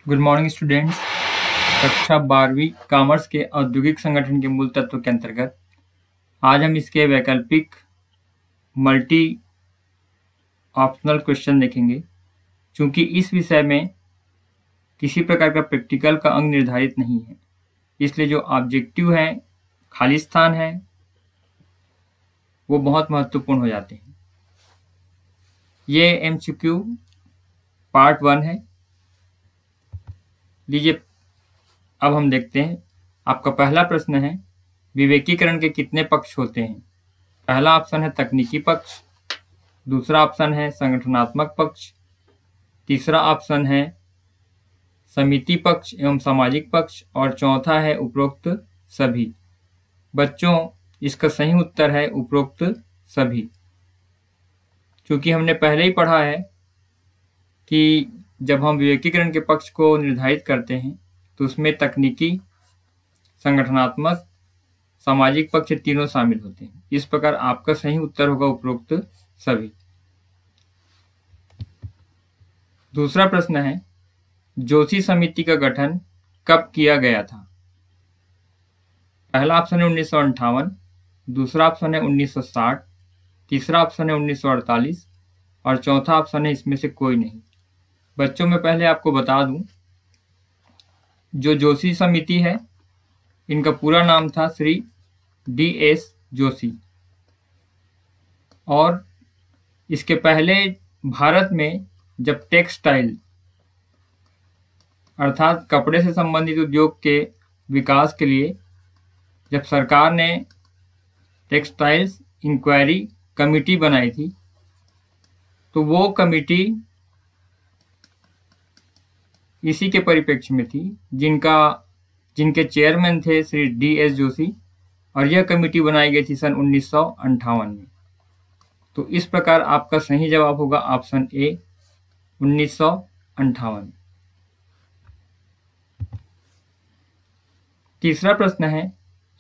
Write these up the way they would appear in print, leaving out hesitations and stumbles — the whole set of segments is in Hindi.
Good morning students. कक्षा 12वीं कॉमर्स के औद्योगिक संगठन के मूल तत्व के अंतर्गत आज हम इसके वैकल्पिक मल्टी ऑप्शनल क्वेश्चन देखेंगे। चूंकि इस विषय में किसी प्रकार का प्रैक्टिकल का अंग निर्धारित नहीं है, इसलिए जो ऑब्जेक्टिव हैं, खाली स्थान है, वो बहुत महत्वपूर्ण हो जाते हैं। ये MCQ पार्ट 1 है। लीजिए अब हम देखते हैं। आपका पहला प्रश्न है, विवेकीकरण के कितने पक्ष होते हैं? पहला ऑप्शन है तकनीकी पक्ष, दूसरा ऑप्शन है संगठनात्मक पक्ष, तीसरा ऑप्शन है समिति पक्ष एवं सामाजिक पक्ष और चौथा है उपरोक्त सभी। बच्चों, इसका सही उत्तर है उपरोक्त सभी। क्योंकि हमने पहले ही पढ़ा है कि जब हम विवेकीकरण के पक्ष को निर्धारित करते हैं तो उसमें तकनीकी, संगठनात्मक, सामाजिक पक्ष तीनों शामिल होते हैं। इस प्रकार आपका सही उत्तर होगा उपरोक्त सभी। दूसरा प्रश्न है, जोशी समिति का गठन कब किया गया था? पहला ऑप्शन है 1958, दूसरा ऑप्शन है 1960, तीसरा ऑप्शन है 1948 और चौथा ऑप्शन है इसमें से कोई नहीं। बच्चों, मैं पहले आपको बता दूं, जो जोशी समिति है, इनका पूरा नाम था श्री DS जोशी। और इसके पहले भारत में जब टेक्सटाइल अर्थात कपड़े से संबंधित उद्योग के विकास के लिए जब सरकार ने टेक्सटाइल्स इंक्वायरी कमेटी बनाई थी, तो वो कमेटी इसी के परिप्रेक्ष्य में थी, जिनके चेयरमैन थे श्री DS जोशी, और यह कमेटी बनाई गई थी सन 1958 में। तो इस प्रकार आपका सही जवाब होगा ऑप्शन ए, 1958। तीसरा प्रश्न है,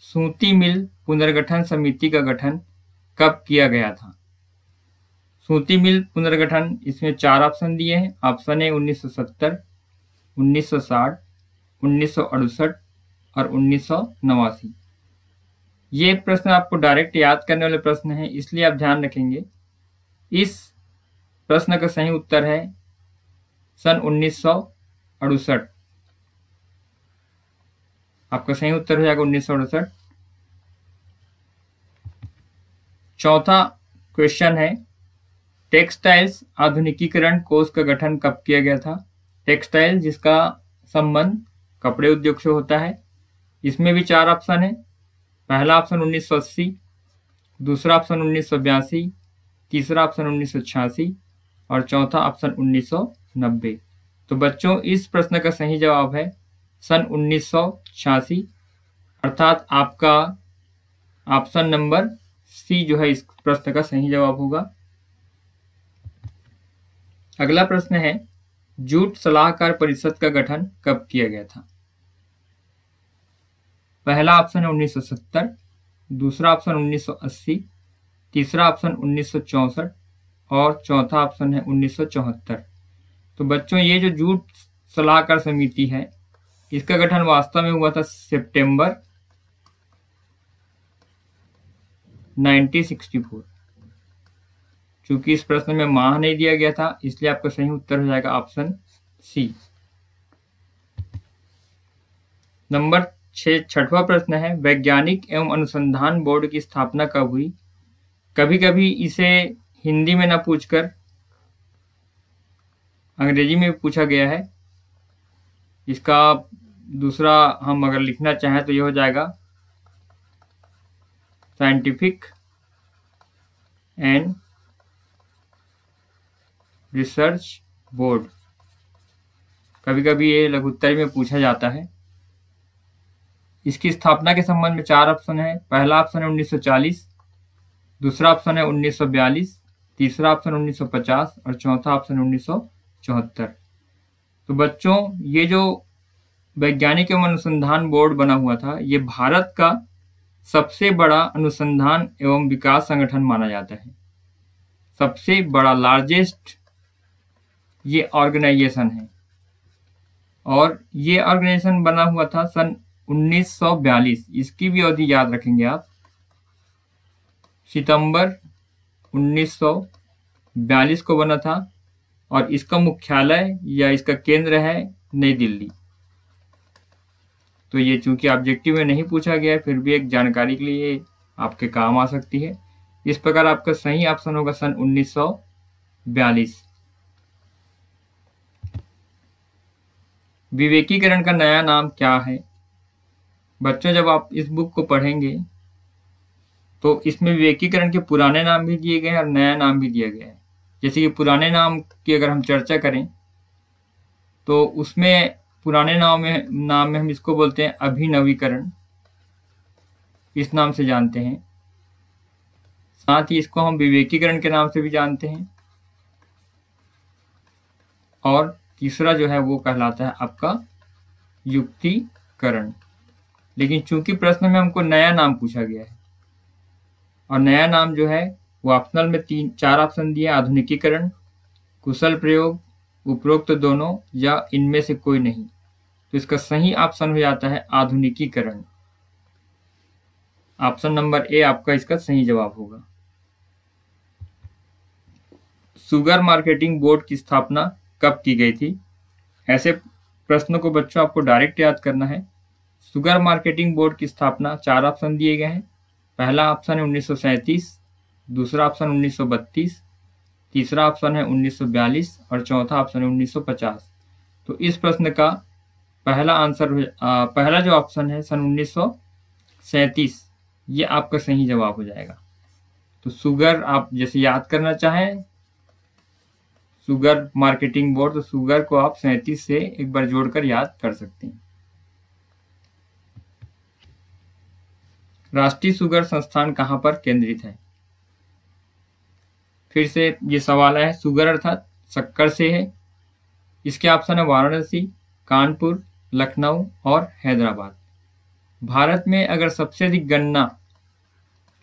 सूती मिल पुनर्गठन समिति का गठन कब किया गया था? सूती मिल पुनर्गठन, इसमें 4 ऑप्शन दिए हैं। ऑप्शन ए 1970, 1960, 1968 और 1989। ये प्रश्न आपको डायरेक्ट याद करने वाले प्रश्न हैं, इसलिए आप ध्यान रखेंगे। इस प्रश्न का सही उत्तर है सन 1968। आपका सही उत्तर हो जाएगा 1968। चौथा क्वेश्चन है, टेक्सटाइल्स आधुनिकीकरण कोष का गठन कब किया गया था? टेक्सटाइल जिसका संबंध कपड़े उद्योग से होता है, इसमें भी 4 ऑप्शन है। पहला ऑप्शन 1980, दूसरा ऑप्शन 1982, तीसरा ऑप्शन 1986 और चौथा ऑप्शन 1990। तो बच्चों, इस प्रश्न का सही जवाब है सन 1986, अर्थात आपका ऑप्शन नंबर सी जो है इस प्रश्न का सही जवाब होगा। अगला प्रश्न है, जूट सलाहकार परिषद का गठन कब किया गया था? पहला ऑप्शन है 1970, दूसरा ऑप्शन 1980, तीसरा ऑप्शन 1964 और चौथा ऑप्शन है 1974। तो बच्चों, ये जो जूट सलाहकार समिति है, इसका गठन वास्तव में हुआ था सितंबर 1964। चूंकि इस प्रश्न में माह नहीं दिया गया था, इसलिए आपका सही उत्तर हो जाएगा ऑप्शन सी। नंबर 6, छठवां प्रश्न है, वैज्ञानिक एवं अनुसंधान बोर्ड की स्थापना कब हुई? कभी कभी इसे हिंदी में न पूछकर अंग्रेजी में पूछा गया है। इसका दूसरा हम अगर लिखना चाहें तो यह हो जाएगा साइंटिफिक एंड रिसर्च बोर्ड। कभी कभी ये लघुत्तरी में पूछा जाता है। इसकी स्थापना के संबंध में 4 ऑप्शन है। पहला ऑप्शन है 1940, दूसरा ऑप्शन है 1942, तीसरा ऑप्शन 1950 और चौथा ऑप्शन 1974। तो बच्चों, ये जो वैज्ञानिक एवं अनुसंधान बोर्ड बना हुआ था, ये भारत का सबसे बड़ा अनुसंधान एवं विकास संगठन माना जाता है। सबसे बड़ा, लार्जेस्ट ये ऑर्गेनाइजेशन है। और ये ऑर्गेनाइजेशन बना हुआ था सन 1942। इसकी भी अवधि याद रखेंगे आप, सितंबर 1942 को बना था और इसका मुख्यालय या इसका केंद्र है नई दिल्ली। तो ये चूंकि ऑब्जेक्टिव में नहीं पूछा गया है, फिर भी एक जानकारी के लिए आपके काम आ सकती है। इस प्रकार आपका सही ऑप्शन होगा सन 1942। विवेकीकरण का नया नाम क्या है? बच्चों, जब आप इस बुक को पढ़ेंगे तो इसमें विवेकीकरण के पुराने नाम भी दिए गए हैं और नया नाम भी दिया गया है। जैसे कि पुराने नाम की अगर हम चर्चा करें तो उसमें पुराने नाम में हम इसको बोलते हैं अभिनवीकरण, इस नाम से जानते हैं। साथ ही इसको हम विवेकीकरण के नाम से भी जानते हैं। और तीसरा जो है वो कहलाता है आपका युक्तिकरण। लेकिन चूंकि प्रश्न में हमको नया नाम पूछा गया है और नया नाम जो है वो ऑप्शनल में 4 ऑप्शन दिए, आधुनिकीकरण, कुशल प्रयोग, उपरोक्त दोनों या इनमें से कोई नहीं। तो इसका सही ऑप्शन हो जाता है आधुनिकीकरण। ऑप्शन नंबर ए आपका इसका सही जवाब होगा। शुगर मार्केटिंग बोर्ड की स्थापना कब की गई थी? ऐसे प्रश्नों को बच्चों आपको डायरेक्ट याद करना है। शुगर मार्केटिंग बोर्ड की स्थापना 4 ऑप्शन दिए गए हैं। पहला ऑप्शन है 1937, दूसरा ऑप्शन 1932, तीसरा ऑप्शन है 1942 और चौथा ऑप्शन है 1950। तो इस प्रश्न का पहला जो ऑप्शन है सन 1937, ये आपका सही जवाब हो जाएगा। तो शुगर आप जैसे याद करना चाहें, शुगर मार्केटिंग बोर्ड, तो शुगर को आप 37 से एक बार जोड़कर याद कर सकते हैं। राष्ट्रीय शुगर संस्थान कहाँ पर केंद्रित है? फिर से ये सवाल है, शुगर अर्थात शक्कर से है। इसके ऑप्शन है वाराणसी, कानपुर, लखनऊ और हैदराबाद। भारत में अगर सबसे अधिक गन्ना,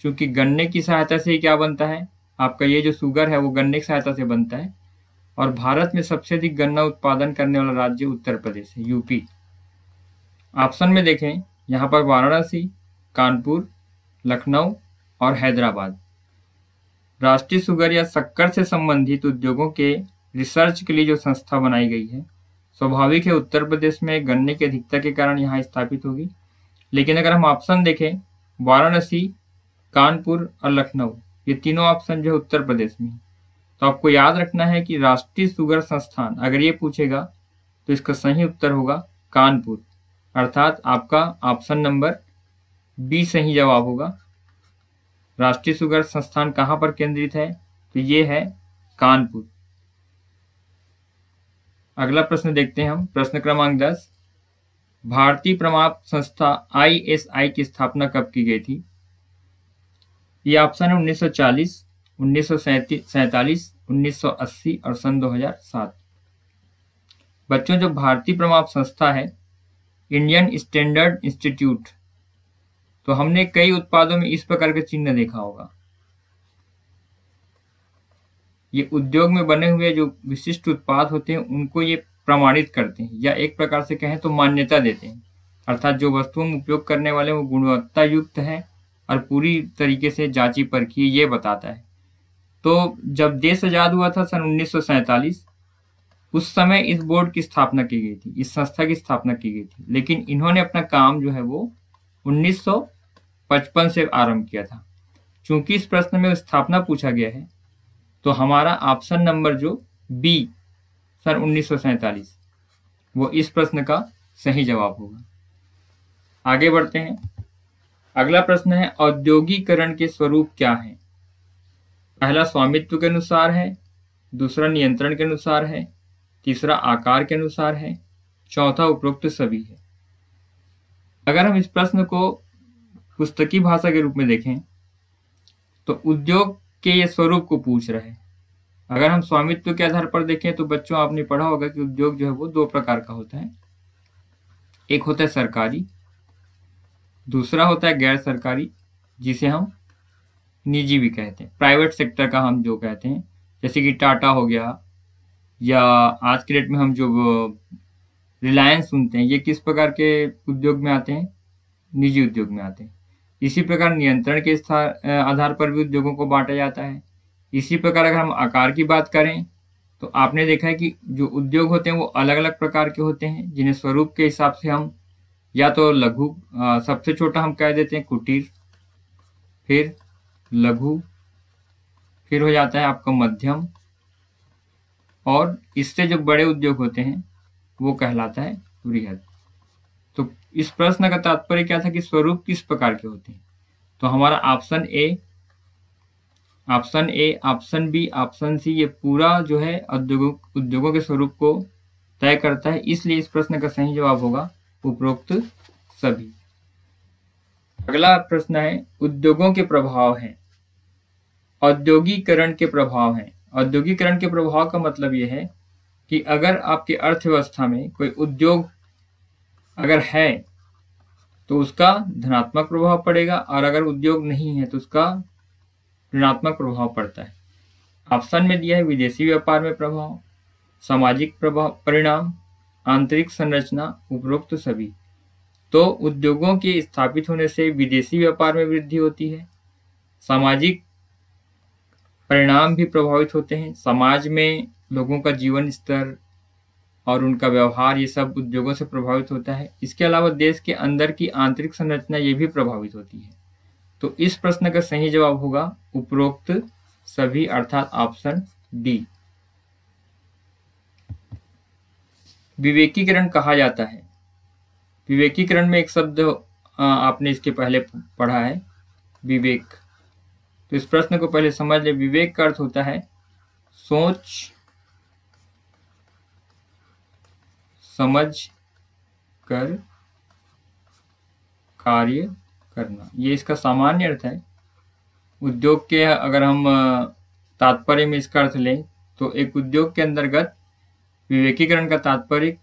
चूंकि गन्ने की सहायता से क्या बनता है, आपका ये जो शुगर है वो गन्ने की सहायता से बनता है, और भारत में सबसे अधिक गन्ना उत्पादन करने वाला राज्य उत्तर प्रदेश है, यूपी। ऑप्शन में देखें यहाँ पर वाराणसी, कानपुर, लखनऊ और हैदराबाद। राष्ट्रीय शुगर या शक्कर से संबंधित उद्योगों के रिसर्च के लिए जो संस्था बनाई गई है, स्वाभाविक है उत्तर प्रदेश में गन्ने की अधिकता के कारण यहाँ स्थापित होगी। लेकिन अगर हम ऑप्शन देखें, वाराणसी, कानपुर और लखनऊ, ये तीनों ऑप्शन जो है उत्तर प्रदेश में, तो आपको याद रखना है कि राष्ट्रीय शुगर संस्थान अगर ये पूछेगा तो इसका सही उत्तर होगा कानपुर, अर्थात आपका ऑप्शन नंबर बी सही जवाब होगा। राष्ट्रीय शुगर संस्थान कहाँ पर केंद्रित है? तो ये है कानपुर। अगला प्रश्न देखते हैं हम, प्रश्न क्रमांक 10। भारतीय प्रमाप संस्था ISI की स्थापना कब की गई थी? ये ऑप्शन है 1940, 1947, 1980 और सन 2007। बच्चों, जो भारतीय प्रमाप संस्था है, इंडियन स्टैंडर्ड इंस्टीट्यूट, तो हमने कई उत्पादों में इस प्रकार का चिन्ह देखा होगा। ये उद्योग में बने हुए जो विशिष्ट उत्पाद होते हैं उनको ये प्रमाणित करते हैं, या एक प्रकार से कहें तो मान्यता देते हैं, अर्थात जो वस्तुओं में उपयोग करने वाले वो गुणवत्ता युक्त है और पूरी तरीके से जांची परखी, ये बताता है। तो जब देश आजाद हुआ था सन 1947, उस समय इस बोर्ड की स्थापना की गई थी, इस संस्था की स्थापना की गई थी। लेकिन इन्होंने अपना काम जो है वो 1955 से आरंभ किया था। चूंकि इस प्रश्न में स्थापना पूछा गया है तो हमारा ऑप्शन नंबर जो बी सन 1947, वो इस प्रश्न का सही जवाब होगा। आगे बढ़ते हैं। अगला प्रश्न है, औद्योगिकरण के स्वरूप क्या है? पहला स्वामित्व के अनुसार है, दूसरा नियंत्रण के अनुसार है, तीसरा आकार के अनुसार है, चौथा उपरोक्त सभी है। अगर हम इस प्रश्न को पुस्तकी भाषा के रूप में देखें तो उद्योग के ये स्वरूप को पूछ रहे हैं। अगर हम स्वामित्व के आधार पर देखें तो बच्चों आपने पढ़ा होगा कि उद्योग जो है वो 2 प्रकार का होता है। एक होता है सरकारी, दूसरा होता है गैर सरकारी, जिसे हम निजी भी कहते हैं, प्राइवेट सेक्टर का हम जो कहते हैं, जैसे कि टाटा हो गया, या आज के डेट में हम जो रिलायंस सुनते हैं, ये किस प्रकार के उद्योग में आते हैं? निजी उद्योग में आते हैं। इसी प्रकार नियंत्रण के आधार पर भी उद्योगों को बांटा जाता है। इसी प्रकार अगर हम आकार की बात करें तो आपने देखा है कि जो उद्योग होते हैं वो अलग अलग प्रकार के होते हैं, जिन्हें स्वरूप के हिसाब से हम या तो लघु, सबसे छोटा हम कह देते हैं कुटीर, फिर लघु, फिर हो जाता है आपका मध्यम, और इससे जो बड़े उद्योग होते हैं वो कहलाता है वृहद। तो इस प्रश्न का तात्पर्य क्या था कि स्वरूप किस प्रकार के होते हैं? तो हमारा option A, option B, option C, ये पूरा जो है उद्योगों के स्वरूप को तय करता है। इसलिए इस प्रश्न का सही जवाब होगा उपरोक्त सभी। अगला प्रश्न है उद्योगों के प्रभाव हैं। औद्योगिकरण के प्रभाव हैं। औद्योगिकरण के प्रभाव का मतलब यह है कि अगर आपकी अर्थव्यवस्था में कोई उद्योग अगर है तो उसका धनात्मक प्रभाव पड़ेगा, और अगर उद्योग नहीं है तो उसका ऋणात्मक प्रभाव पड़ता है। ऑप्शन में दिया है विदेशी व्यापार में प्रभाव, सामाजिक प्रभाव परिणाम, आंतरिक संरचना, उपरोक्त सभी। तो उद्योगों के स्थापित होने से विदेशी व्यापार में वृद्धि होती है, सामाजिक परिणाम भी प्रभावित होते हैं, समाज में लोगों का जीवन स्तर और उनका व्यवहार ये सब उद्योगों से प्रभावित होता है। इसके अलावा देश के अंदर की आंतरिक संरचना ये भी प्रभावित होती है। तो इस प्रश्न का सही जवाब होगा उपरोक्त सभी, अर्थात ऑप्शन डी। विवेकीकरण कहा जाता है। विवेकीकरण में एक शब्द आपने इसके पहले पढ़ा है, विवेक। तो इस प्रश्न को पहले समझ ले। विवेक का अर्थ होता है सोच समझ कर कार्य करना, ये इसका सामान्य अर्थ है। उद्योग के अगर हम तात्पर्य में इसका अर्थ लें तो एक उद्योग के अंतर्गत विवेकीकरण का तात्पर्य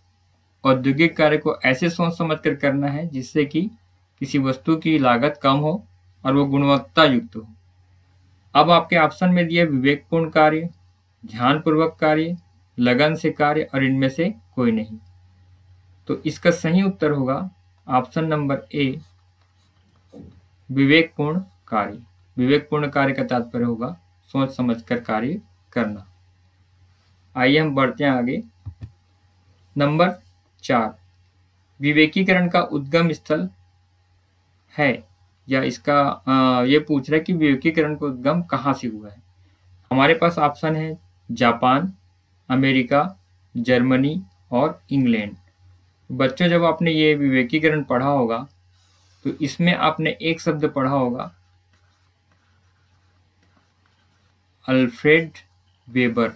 औद्योगिक कार्य को ऐसे सोच समझ कर करना है जिससे कि किसी वस्तु की लागत कम हो और वो गुणवत्ता युक्त हो। अब आपके ऑप्शन में दिया विवेकपूर्ण कार्य, ध्यानपूर्वक कार्य, लगन से कार्य, और इनमें से कोई नहीं। तो इसका सही उत्तर होगा ऑप्शन नंबर ए, विवेकपूर्ण कार्य। विवेकपूर्ण कार्य का तात्पर्य होगा सोच समझकर कार्य करना। आइए हम बढ़ते हैं आगे। नंबर 4, विवेकीकरण का उद्गम स्थल है, या इसका ये पूछ रहा है कि विवेकीकरण का उद्गम कहाँ से हुआ है। हमारे पास ऑप्शन है जापान, अमेरिका, जर्मनी और इंग्लैंड। बच्चों जब आपने ये विवेकीकरण पढ़ा होगा तो इसमें आपने एक शब्द पढ़ा होगा अल्फ्रेड वेबर,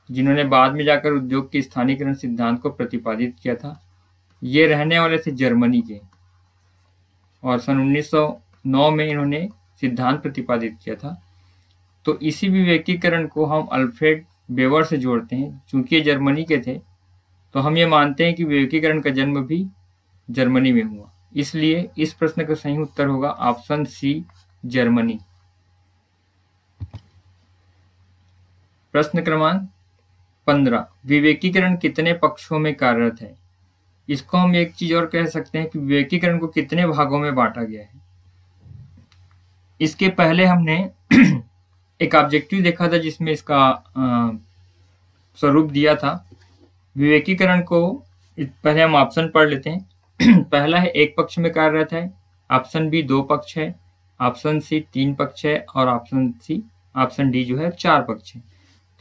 जिन्होंने बाद में जाकर उद्योग के स्थानीयकरण सिद्धांत को प्रतिपादित किया था। ये रहने वाले थे जर्मनी के, और सन 1909 में इन्होंने सिद्धांत प्रतिपादित किया था। तो इसी विवेकीकरण को हम अल्फ्रेड वेबर से जोड़ते हैं। चूंकि ये जर्मनी के थे तो हम ये मानते हैं कि विवेकीकरण का जन्म भी जर्मनी में हुआ। इसलिए इस प्रश्न का सही उत्तर होगा ऑप्शन सी, जर्मनी। प्रश्न क्रमांक 15, विवेकीकरण कितने पक्षों में कार्यरत है। इसको हम एक चीज और कह सकते हैं कि विवेकीकरण को कितने भागों में बांटा गया है। इसके पहले हमने एक ऑब्जेक्टिव देखा था जिसमें इसका स्वरूप दिया था। विवेकीकरण को पहले हम ऑप्शन पढ़ लेते हैं। पहला है एक पक्ष में कार्यरत है, ऑप्शन बी 2 पक्ष है, ऑप्शन सी 3 पक्ष है, और ऑप्शन डी जो है 4 पक्ष है।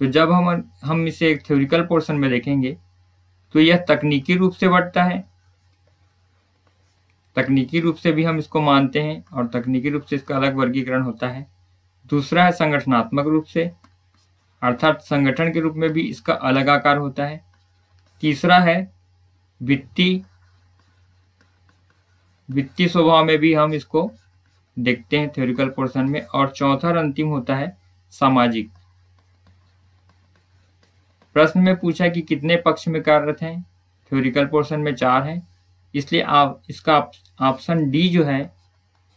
तो जब हम इसे एक थ्योरिकल पोर्शन में देखेंगे तो यह तकनीकी रूप से बढ़ता है। तकनीकी रूप से भी हम इसको मानते हैं और तकनीकी रूप से इसका अलग वर्गीकरण होता है। दूसरा है संगठनात्मक रूप से, अर्थात संगठन के रूप में भी इसका अलग आकार होता है। तीसरा है वित्तीय स्वभाव में भी हम इसको देखते हैं थ्योरिकल पोर्शन में। और चौथा और अंतिम होता है सामाजिक। प्रश्न में पूछा कि कितने पक्ष में कार्यरत हैं, थ्योरिकल पोर्शन में 4 हैं। इसलिए इसका ऑप्शन डी जो है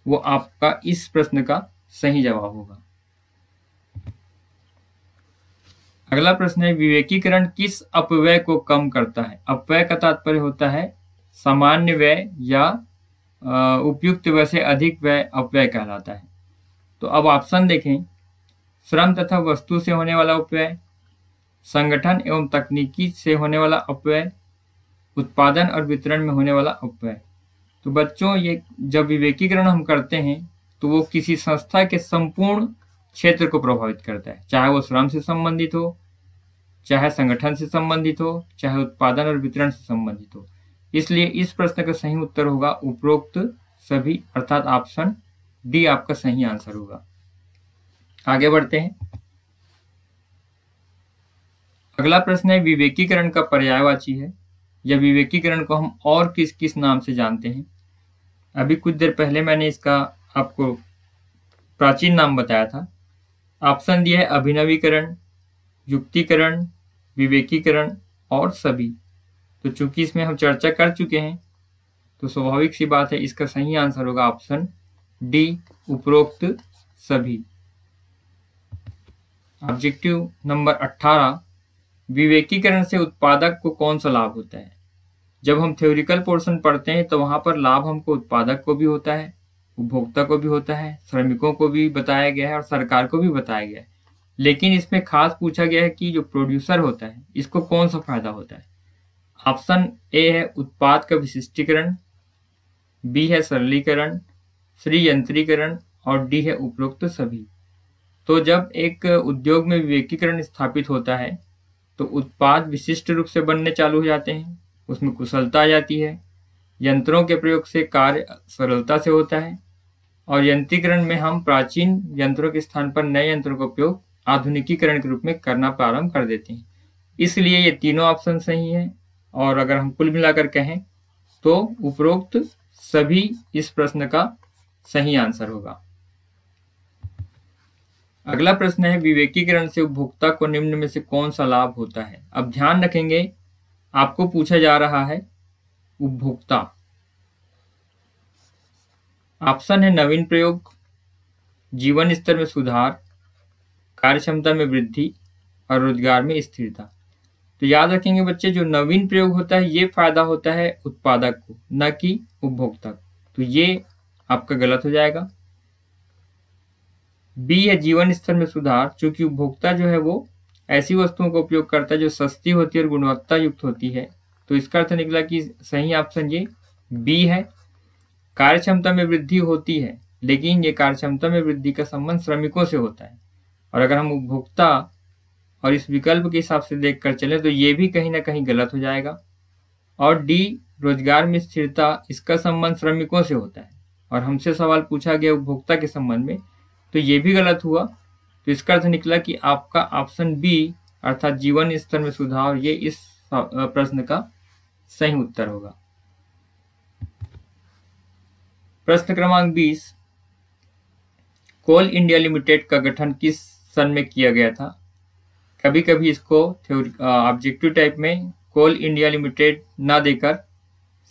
वो आपका इस प्रश्न का सही जवाब होगा। अगला प्रश्न है विवेकीकरण किस अपव्यय को कम करता है? अपव्यय का तात्पर्य होता है सामान्य व्यय या उपयुक्त व्यय से अधिक व्यय अपव्यय कहलाता है। तो अब ऑप्शन देखें, श्रम तथा वस्तु से होने वाला अपव्यय, संगठन एवं तकनीकी से होने वाला अपव्यय, उत्पादन और वितरण में होने वाला अपव्यय। तो बच्चों ये जब विवेकीकरण हम करते हैं तो वो किसी संस्था के संपूर्ण क्षेत्र को प्रभावित करता है, चाहे वो श्रम से संबंधित हो, चाहे संगठन से संबंधित हो, चाहे उत्पादन और वितरण से संबंधित हो। इसलिए इस प्रश्न का सही उत्तर होगा उपरोक्त सभी, अर्थात ऑप्शन डी आपका सही आंसर होगा। आगे बढ़ते हैं। अगला प्रश्न है विवेकीकरण का पर्यायवाची है, या विवेकीकरण को हम और किस किस नाम से जानते हैं? अभी कुछ देर पहले मैंने इसका आपको प्राचीन नाम बताया था। ऑप्शन दिया है अभिनवीकरण, युक्तिकरण, विवेकीकरण और सभी। तो चूंकि इसमें हम चर्चा कर चुके हैं तो स्वाभाविक सी बात है इसका सही आंसर होगा ऑप्शन डी, उपरोक्त सभी। ऑब्जेक्टिव नंबर 18, विवेकीकरण से उत्पादक को कौन सा लाभ होता है? जब हम थ्योरिकल पोर्शन पढ़ते हैं तो वहां पर लाभ हमको उत्पादक को भी होता है, उपभोक्ता को भी होता है, श्रमिकों को भी बताया गया है और सरकार को भी बताया गया है। लेकिन इसमें खास पूछा गया है कि जो प्रोड्यूसर होता है इसको कौन सा फायदा होता है? ऑप्शन ए है उत्पाद का विशिष्टीकरण, बी है सरलीकरण, सी यंत्रीकरण और डी है उपरोक्त सभी। तो जब एक उद्योग में विवेकीकरण स्थापित होता है तो उत्पाद विशिष्ट रूप से बनने चालू हो जाते हैं, उसमें कुशलता आ जाती है, यंत्रों के प्रयोग से कार्य सरलता से होता है और यंत्रीकरण में हम प्राचीन यंत्रों के स्थान पर नए यंत्रों का उपयोग आधुनिकीकरण के रूप में करना प्रारंभ कर देते हैं। इसलिए ये तीनों ऑप्शन सही हैं और अगर हम कुल मिलाकर कहें तो उपरोक्त सभी इस प्रश्न का सही आंसर होगा। अगला प्रश्न है विवेकीकरण से उपभोक्ता को निम्न में से कौन सा लाभ होता है? अब ध्यान रखेंगे आपको पूछा जा रहा है उपभोक्ता। ऑप्शन है नवीन प्रयोग, जीवन स्तर में सुधार, कार्यक्षमता में वृद्धि और रोजगार में स्थिरता। तो याद रखेंगे बच्चे जो नवीन प्रयोग होता है ये फायदा होता है उत्पादक को, न कि उपभोक्ता को। तो ये आपका गलत हो जाएगा। बी है जीवन स्तर में सुधार, चूंकि उपभोक्ता जो है वो ऐसी वस्तुओं का उपयोग करता है जो सस्ती होती है और गुणवत्ता युक्त होती है। तो इसका अर्थ निकला कि सही ऑप्शन ये बी है। कार्यक्षमता में वृद्धि होती है लेकिन ये कार्यक्षमता में वृद्धि का संबंध श्रमिकों से होता है और अगर हम उपभोक्ता और इस विकल्प के हिसाब से देखकर चले तो ये भी कहीं ना कहीं गलत हो जाएगा। और डी रोजगार में स्थिरता, इसका संबंध श्रमिकों से होता है और हमसे सवाल पूछा गया उपभोक्ता के संबंध में, तो ये भी गलत हुआ। तो इसका अर्थ निकला कि आपका ऑप्शन बी अर्थात जीवन स्तर में सुधार ये इस प्रश्न का सही उत्तर होगा। प्रश्न क्रमांक 20, कोल इंडिया लिमिटेड का गठन किस सन में किया गया था? कभी कभी इसको ऑब्जेक्टिव टाइप में कोल इंडिया लिमिटेड ना देकर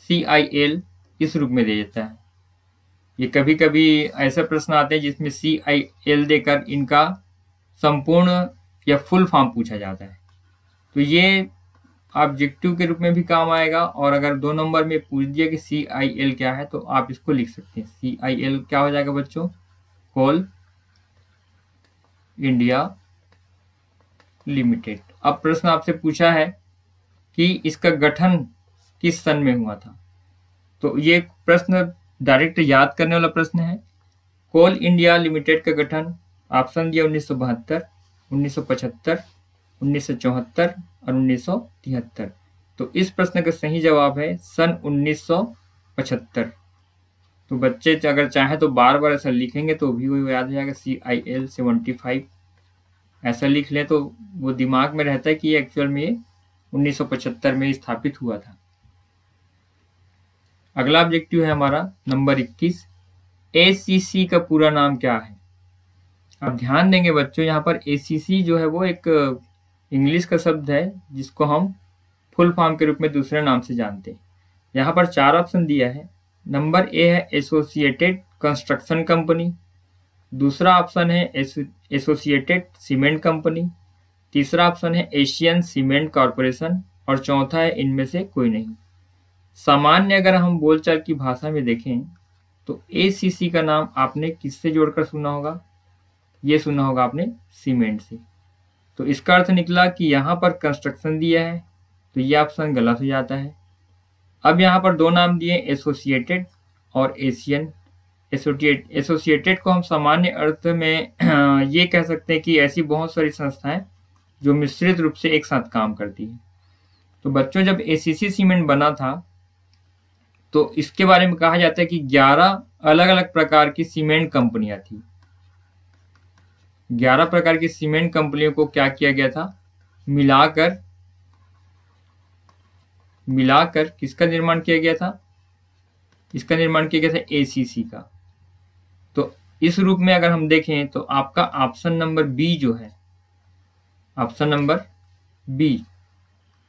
CIL इस रूप में दे देता है। ये कभी कभी ऐसे प्रश्न आते हैं जिसमें CIL देकर इनका संपूर्ण या फुल फॉर्म पूछा जाता है। तो ये ऑब्जेक्टिव के रूप में भी काम आएगा और अगर 2 नंबर में पूछ दिया कि CIL क्या है तो आप इसको लिख सकते हैं। CIL क्या हो जाएगा बच्चों? कोल इंडिया लिमिटेड। अब प्रश्न आपसे पूछा है कि इसका गठन किस सन में हुआ था? तो ये प्रश्न डायरेक्ट याद करने वाला प्रश्न है। कोल इंडिया लिमिटेड का गठन ऑप्शन दिया 1972, 1975, 1974 और 1973। तो इस प्रश्न का सही जवाब है सन 1975। तो बच्चे अगर चाहे तो बार बार ऐसा लिखेंगे तो भी वो याद हो जाएगा। CIL 75 ऐसा लिख लें तो वो दिमाग में रहता है कि ये एक्चुअल में 1975 में स्थापित हुआ था। अगला ऑब्जेक्टिव है हमारा नंबर 21, ACC का पूरा नाम क्या है? अब ध्यान देंगे बच्चों, यहाँ पर ACC जो है वो एक इंग्लिश का शब्द है जिसको हम फुल फॉर्म के रूप में दूसरे नाम से जानते हैं। यहाँ पर 4 ऑप्शन दिया है। नंबर ए है एसोसिएटेड कंस्ट्रक्शन कंपनी, दूसरा ऑप्शन है एसोसिएटेड सीमेंट कंपनी, तीसरा ऑप्शन है एशियन सीमेंट कॉरपोरेशन और चौथा है इनमें से कोई नहीं। सामान्य अगर हम बोलचाल की भाषा में देखें तो एसीसी का नाम आपने किससे जोड़कर सुना होगा? ये सुना होगा आपने सीमेंट से। तो इसका अर्थ निकला कि यहाँ पर कंस्ट्रक्शन दिया है, तो ये ऑप्शन गलत हो जाता है। अब यहाँ पर दो नाम दिए, एसोसिएटेड और एशियन। एसोसिएटेड को हम सामान्य अर्थ में ये कह सकते हैं कि ऐसी बहुत सारी संस्थाएं जो मिश्रित रूप से एक साथ काम करती है। तो बच्चों, जब एसीसी सीमेंट बना था तो इसके बारे में कहा जाता है कि 11 अलग अलग प्रकार की सीमेंट कंपनियां थी। 11 प्रकार की सीमेंट कंपनियों को क्या किया गया था? मिलाकर किसका निर्माण किया गया था? इसका निर्माण किया गया था एसीसी का। तो इस रूप में अगर हम देखें तो आपका ऑप्शन नंबर बी जो है, ऑप्शन नंबर बी,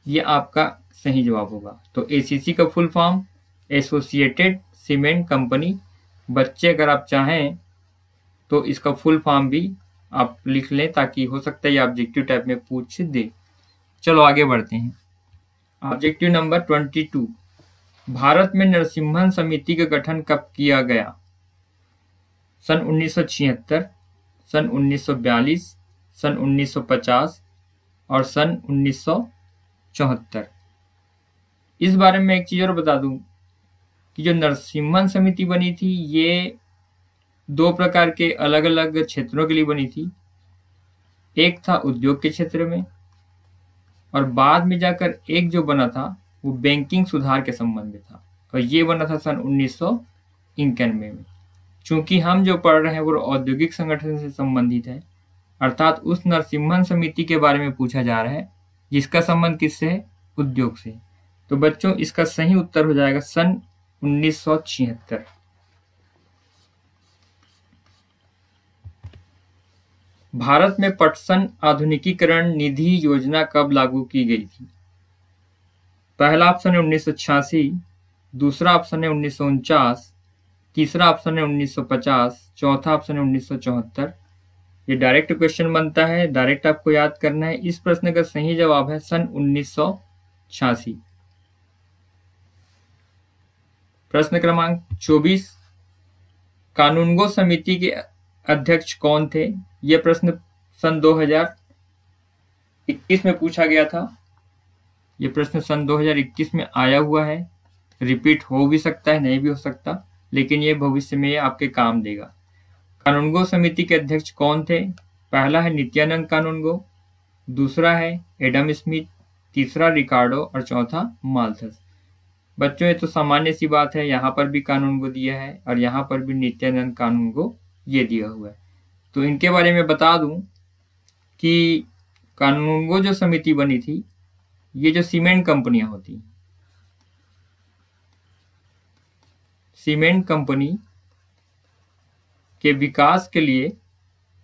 ये आपका सही जवाब होगा। तो एसीसी का full form associated cement company. बच्चे अगर आप चाहें तो इसका फुल फॉर्म भी आप लिख लें, ताकि हो सकता है ये ऑब्जेक्टिव टाइप में पूछ दे। चलो आगे बढ़ते हैं। ऑब्जेक्टिव नंबर 22, भारत में नरसिम्हन समिति का गठन कब किया गया? सन 1976, सन 1942, सन 1950 और सन 1974। इस बारे में एक चीज और बता दूं कि जो नरसिम्हन समिति बनी थी ये 2 प्रकार के अलग अलग क्षेत्रों के लिए बनी थी। एक था उद्योग के क्षेत्र में और बाद में जाकर एक जो बना था वो बैंकिंग सुधार के संबंध में था, और ये बना था सन 1991 में। चूंकि हम जो पढ़ रहे हैं वो औद्योगिक संगठन से संबंधित है, अर्थात उस नरसिम्हन समिति के बारे में पूछा जा रहा है जिसका संबंध किससे है? उद्योग से। तो बच्चों, इसका सही उत्तर हो जाएगा सन 1976। भारत में पटसन आधुनिकीकरण निधि योजना कब लागू की गई थी? पहला ऑप्शन है 1986, दूसरा ऑप्शन है 1949, तीसरा ऑप्शन है 1950, चौथा ऑप्शन है 1974। ये डायरेक्ट क्वेश्चन बनता है, डायरेक्ट आपको याद करना है। इस प्रश्न का सही जवाब है सन 1986। प्रश्न क्रमांक 24, कानूनगो समिति के अध्यक्ष कौन थे? यह प्रश्न सन 2021 में पूछा गया था। यह प्रश्न सन 2021 में आया हुआ है, रिपीट हो भी सकता है, नहीं भी हो सकता, लेकिन ये भविष्य में आपके काम देगा। कानूनगो समिति के अध्यक्ष कौन थे? पहला है नित्यानंद कानूनगो, दूसरा है एडम स्मिथ, तीसरा रिकार्डो और चौथा माल्थस। बच्चों, ये तो सामान्य सी बात है, यहाँ पर भी कानूनगो दिया है और यहाँ पर भी नित्यानंद कानूनगो ये दिया हुआ है। तो इनके बारे में बता दूं कि कानूनगो जो समिति बनी थी, ये जो सीमेंट कंपनियां होती, सीमेंट कंपनी के विकास के लिए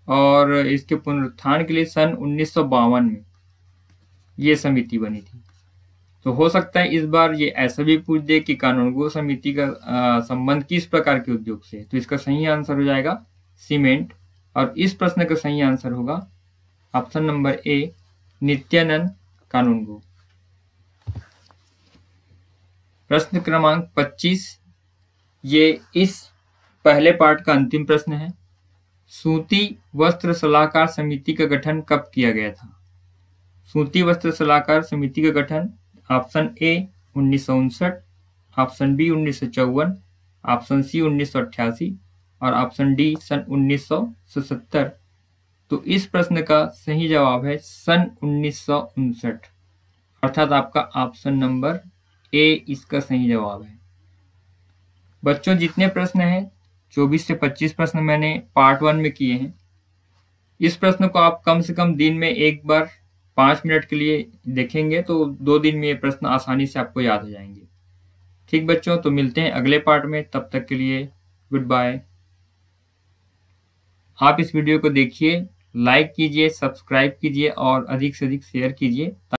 और इसके पुनरुत्थान के लिए सन 1952 में ये समिति बनी थी। तो हो सकता है इस बार ये ऐसा भी पूछ दे कि कानूनगो समिति का संबंध किस प्रकार के उद्योग से। तो इसका सही आंसर हो जाएगा सीमेंट, और इस प्रश्न का सही आंसर होगा ऑप्शन नंबर ए, नित्यानंद कानूनगो। प्रश्न क्रमांक 25, ये इस पहले पार्ट का अंतिम प्रश्न है। सूती वस्त्र सलाहकार समिति का गठन कब किया गया था? सूती वस्त्र सलाहकार समिति का गठन option A 1959, option B 1954, option C 1988 और ऑप्शन डी सन 1977। तो इस प्रश्न का सही जवाब है सन 1959, अर्थात आपका ऑप्शन नंबर ए इसका सही जवाब है। बच्चों, जितने प्रश्न हैं 24 से 25 प्रश्न मैंने पार्ट 1 में किए हैं। इस प्रश्न को आप कम से कम दिन में एक बार 5 मिनट के लिए देखेंगे तो 2 दिन में ये प्रश्न आसानी से आपको याद हो जाएंगे। ठीक बच्चों, तो मिलते हैं अगले पार्ट में, तब तक के लिए गुड बाय। आप इस वीडियो को देखिए, लाइक कीजिए, सब्सक्राइब कीजिए और अधिक से अधिक शेयर कीजिए।